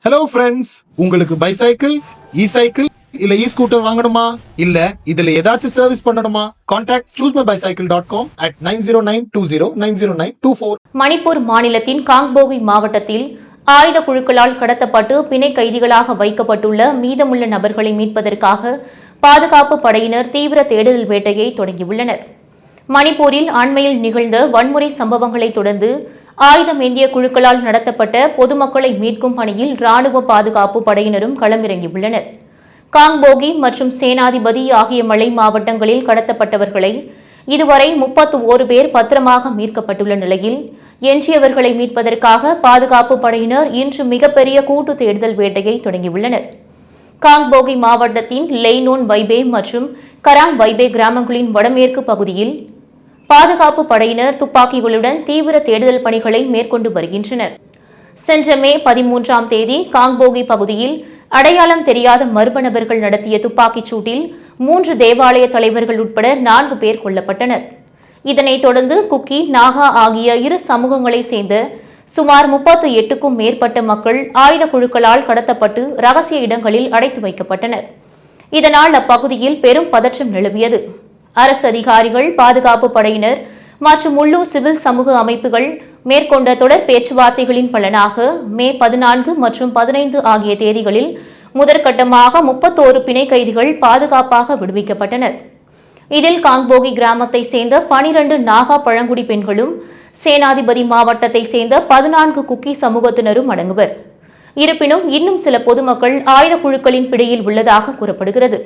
Hello friends, உங்களுக்கு bicycle, இ cycle இல்ல இ scooter வாங்கணுமா? இல்ல இதுல ஏதாச்சும் சர்வீஸ் பண்ணணுமா? Contact choosemybicycle.com at 9092090924. மணிப்பூர் மாநிலத்தின் காங்போகி மாவட்டத்தில் ஆயுத குழுக்களால் கடத்தப்பட்டு பிணை கைதிகளாக வைக்கப்பட்டுள்ள மீதமுள்ள நபர்களை மீட்பதற்காக பாதுகாப்பு படையினர் தீவிர தேடுதல் வேட்டையை தொடங்கியுள்ளனர். மணிப்பூரில் அண்மையில் நிகழ்ந்த வன்முறை சம்பவங்களை தொடர்ந்து ஆயுதம் ஏந்திய குழுக்களால் நடத்தப்பட்ட பொதுமக்களை மீட்கும் பணியில் ராணுவ பாதுகாப்பு படையினரும் களமிறங்கியுள்ளனர். காங்போகி மற்றும் சேனாதிபதி ஆகிய மலை மாவட்டங்களில் கடத்தப்பட்டவர்களை இதுவரை 31 பேர் பத்திரமாக மீட்கப்பட்டுள்ள நிலையில் எஞ்சியவர்களை மீட்பதற்காக பாதுகாப்பு படையினர் இன்று மிகப்பெரிய கூட்டு தேடுதல் வேட்டையை தொடங்கியுள்ளனர். காங்போகி மாவட்டத்தின் லெய்னோன் வைபே மற்றும் கராங் வைபே கிராமங்களின் வடமேற்கு பகுதியில் பாதுகாப்பு படையினர் துப்பாக்கிகளுடன் தீவிர தேடுதல் பணிகளை மேற்கொண்டு வருகின்றனர். சென்ற மே 13ஆம் தேதி காங்போகி பகுதியில் அடையாளம் தெரியாத மர்ம நபர்கள் நடத்திய துப்பாக்கிச் சூட்டில் 3 தேவாலய தலைவர்கள் உட்பட 4 பேர் கொல்லப்பட்டனர். இதனைத் தொடர்ந்து குக்கி, நாகா ஆகிய இரு சமூகங்களைச் சேர்ந்த சுமார் 38க்கும் மேற்பட்ட மக்கள் ஆயுத குழுக்களால் கடத்தப்பட்டு ரகசிய இடங்களில் அடைத்து வைக்கப்பட்டனர். இதனால் அப்பகுதியில் பெரும் பதற்றம் நிலவியது. அரசு அதிகாரிகள், பாதுகாப்பு படையினர் மற்றும் உள்ளூர் சிவில் சமூக அமைப்புகள் மேற்கொண்ட தொடர் பேச்சுவார்த்தைகளின் பலனாக மே 14 மற்றும் 15 ஆகிய தேதிகளில் முதற்கட்டமாக 31 பிணை கைதிகள் பாதுகாப்பாக விடுவிக்கப்பட்டனர். இதில் காங்போகி கிராமத்தை சேர்ந்த 12 நாகா பழங்குடி பெண்களும் சேனாதிபதி மாவட்டத்தை சேர்ந்த 14 குக்கி சமூகத்தினரும் அடங்குவர். இருப்பினும் இன்னும் சில பொதுமக்கள் ஆயுத குழுக்களின் பிடியில் உள்ளதாக கூறப்படுகிறது.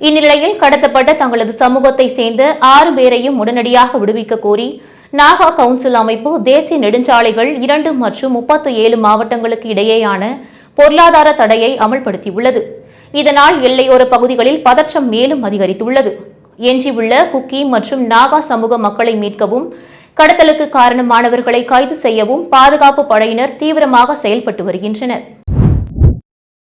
இந்நிலையில் கடத்தப்பட்ட தங்களது சமூகத்தை சேர்ந்த 6 பேரையும் உடனடியாக விடுவிக்க கோரி நாகா கவுன்சில் அமைப்பு தேசிய நெடுஞ்சாலைகள் 2 மற்றும் 37 மாவட்டங்களுக்கு இடையேயான பொருளாதார தடையை அமல்படுத்தியுள்ளது. இதனால் எல்லையோர பகுதிகளில் பதற்றம் மேலும் அதிகரித்துள்ளது. எஞ்சியுள்ள குக்கி மற்றும் நாகா சமூக மக்களை மீட்கவும் கடத்தலுக்கு காரணமானவர்களை கைது செய்யவும் பாதுகாப்பு படையினர் தீவிரமாக செயல்பட்டு வருகின்றனர்.